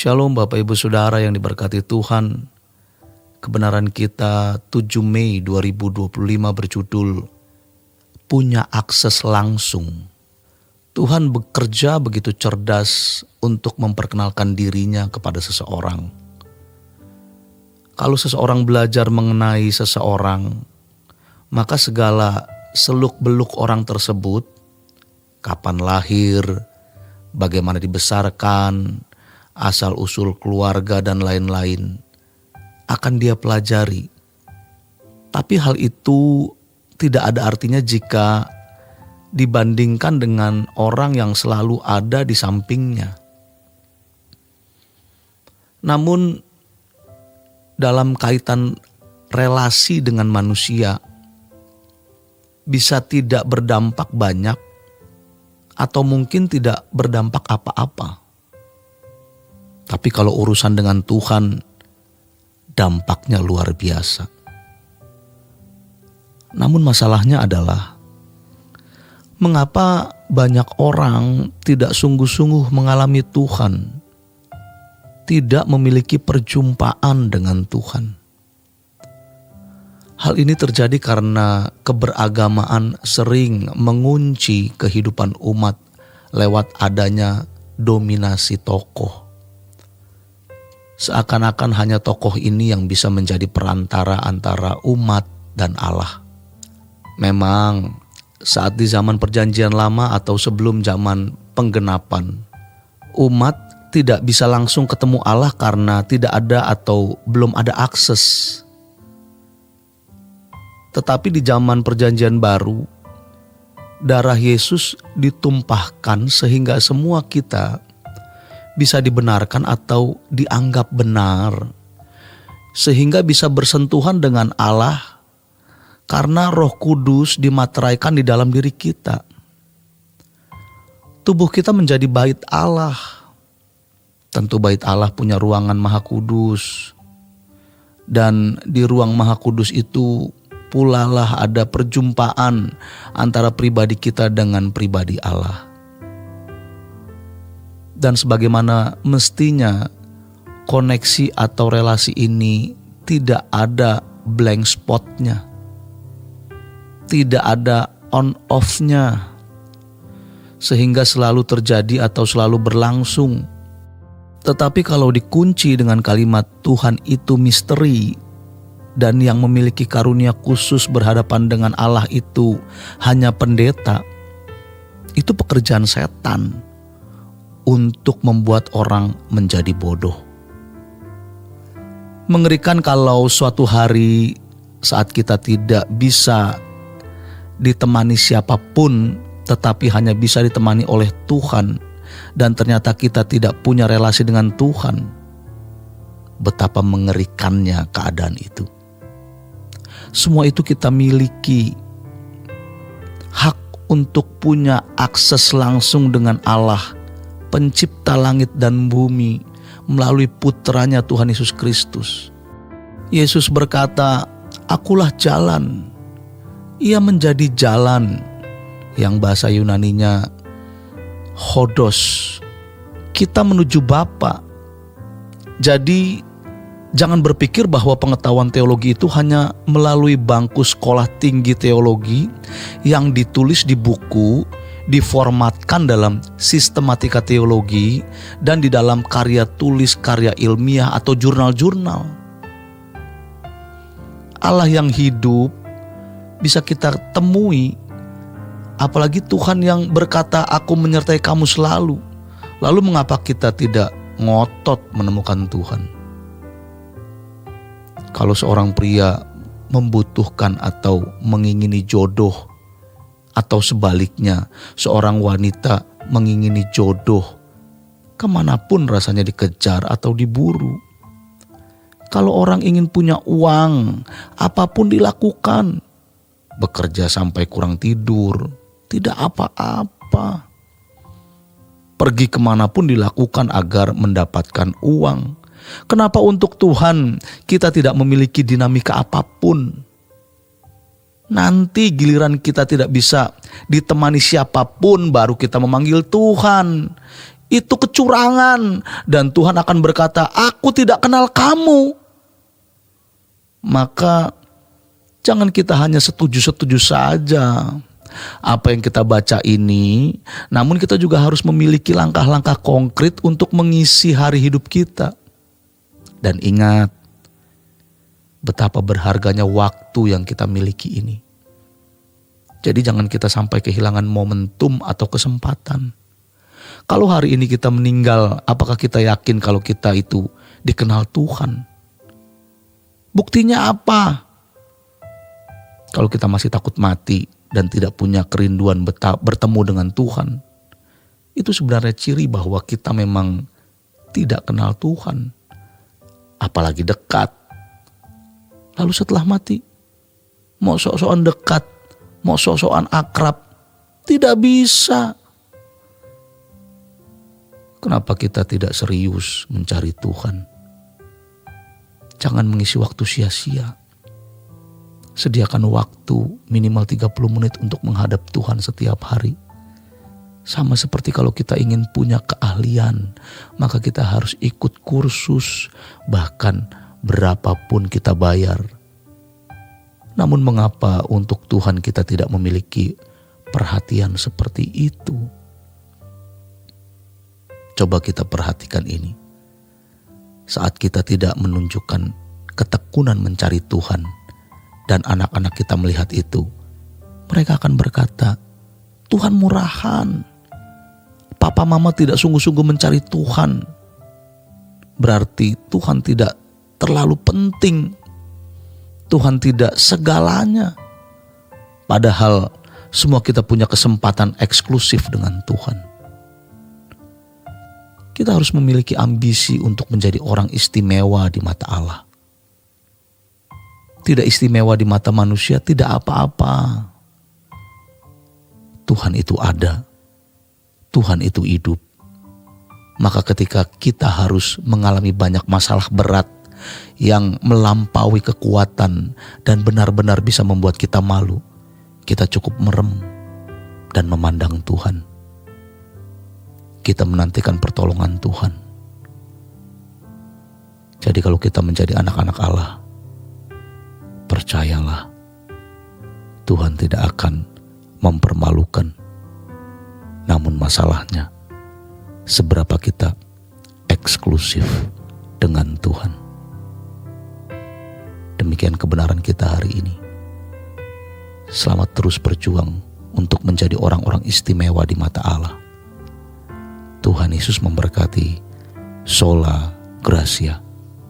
Shalom Bapak Ibu Saudara yang diberkati Tuhan. Kebenaran kita 7 Mei 2025 berjudul Punya Akses Langsung. Tuhan bekerja begitu cerdas untuk memperkenalkan dirinya kepada seseorang. Kalau seseorang belajar mengenai seseorang, maka segala seluk-beluk orang tersebut, kapan lahir, bagaimana dibesarkan, asal-usul keluarga dan lain-lain akan dia pelajari. Tapi hal itu tidak ada artinya jika dibandingkan dengan orang yang selalu ada di sampingnya. Namun dalam kaitan relasi dengan manusia bisa tidak berdampak banyak atau mungkin tidak berdampak apa-apa. Tapi kalau urusan dengan Tuhan, dampaknya luar biasa. Namun masalahnya adalah, mengapa banyak orang tidak sungguh-sungguh mengalami Tuhan, tidak memiliki perjumpaan dengan Tuhan? Hal ini terjadi karena keberagamaan sering mengunci kehidupan umat lewat adanya dominasi tokoh. Seakan-akan hanya tokoh ini yang bisa menjadi perantara antara umat dan Allah. Memang saat di zaman perjanjian lama atau sebelum zaman penggenapan, umat tidak bisa langsung ketemu Allah karena tidak ada atau belum ada akses. Tetapi di zaman perjanjian baru, darah Yesus ditumpahkan sehingga semua kita bisa dibenarkan atau dianggap benar, sehingga bisa bersentuhan dengan Allah karena Roh Kudus dimateraikan di dalam diri kita. Tubuh kita menjadi bait Allah. Tentu bait Allah punya ruangan Maha Kudus, dan di ruang Maha Kudus itu pula lah ada perjumpaan antara pribadi kita dengan pribadi Allah. Dan sebagaimana mestinya koneksi atau relasi ini tidak ada blank spotnya, tidak ada on off-nya, sehingga selalu terjadi atau selalu berlangsung. Tetapi kalau dikunci dengan kalimat Tuhan itu misteri, dan yang memiliki karunia khusus berhadapan dengan Allah itu hanya pendeta, itu pekerjaan setan untuk membuat orang menjadi bodoh. Mengerikan kalau suatu hari saat kita tidak bisa ditemani siapapun, tetapi hanya bisa ditemani oleh Tuhan, dan ternyata kita tidak punya relasi dengan Tuhan. Betapa mengerikannya keadaan itu. Semua itu kita miliki hak untuk punya akses langsung dengan Allah, Pencipta langit dan bumi, melalui putranya Tuhan Yesus Kristus. Yesus berkata, "Akulah jalan." Ia menjadi jalan, yang bahasa Yunaninya hodos. Kita menuju Bapa. Jadi jangan berpikir bahwa pengetahuan teologi itu hanya melalui bangku sekolah tinggi teologi yang ditulis di buku, diformatkan dalam sistematika teologi, dan di dalam karya tulis, karya ilmiah atau jurnal-jurnal. Allah yang hidup bisa kita temui, apalagi Tuhan yang berkata, "Aku menyertai kamu selalu." Lalu mengapa kita tidak ngotot menemukan Tuhan? Kalau seorang pria membutuhkan atau mengingini jodoh, atau sebaliknya seorang wanita mengingini jodoh, kemanapun rasanya dikejar atau diburu. Kalau orang ingin punya uang, apapun dilakukan. Bekerja sampai kurang tidur, tidak apa-apa. Pergi kemanapun dilakukan agar mendapatkan uang. Kenapa untuk Tuhan kita tidak memiliki dinamika apapun? Nanti giliran kita tidak bisa ditemani siapapun, baru kita memanggil Tuhan. Itu kecurangan. Dan Tuhan akan berkata, aku tidak kenal kamu. Maka jangan kita hanya setuju-setuju saja apa yang kita baca ini, namun kita juga harus memiliki langkah-langkah konkret untuk mengisi hari hidup kita. Dan ingat, betapa berharganya waktu yang kita miliki ini. Jadi jangan kita sampai kehilangan momentum atau kesempatan. Kalau hari ini kita meninggal, apakah kita yakin kalau kita itu dikenal Tuhan? Buktinya apa? Kalau kita masih takut mati dan tidak punya kerinduan bertemu dengan Tuhan, itu sebenarnya ciri bahwa kita memang tidak kenal Tuhan, apalagi dekat. Lalu setelah mati, mau sok-sokan dekat, mau sok-sokan akrab, tidak bisa. Kenapa kita tidak serius mencari Tuhan? Jangan mengisi waktu sia-sia. Sediakan waktu minimal 30 menit untuk menghadap Tuhan setiap hari. Sama seperti kalau kita ingin punya keahlian, maka kita harus ikut kursus, bahkan berapapun kita bayar. Namun mengapa untuk Tuhan kita tidak memiliki perhatian seperti itu? Coba kita perhatikan ini. Saat kita tidak menunjukkan ketekunan mencari Tuhan, dan anak-anak kita melihat itu, mereka akan berkata, Tuhan murahan. Papa mama tidak sungguh-sungguh mencari Tuhan. Berarti Tuhan tidak terlalu penting. Tuhan tidak segalanya. Padahal semua kita punya kesempatan eksklusif dengan Tuhan. Kita harus memiliki ambisi untuk menjadi orang istimewa di mata Allah. Tidak istimewa di mata manusia, tidak apa-apa. Tuhan itu ada. Tuhan itu hidup. Maka ketika kita harus mengalami banyak masalah berat yang melampaui kekuatan dan benar-benar bisa membuat kita malu, kita cukup merem dan memandang Tuhan. Kita menantikan pertolongan Tuhan. Jadi kalau kita menjadi anak-anak Allah, percayalah, Tuhan tidak akan mempermalukan. Namun masalahnya, seberapa kita eksklusif dengan Tuhan. Demikian kebenaran kita hari ini. Selamat terus berjuang untuk menjadi orang-orang istimewa di mata Allah. Tuhan Yesus memberkati. Sola Gracia.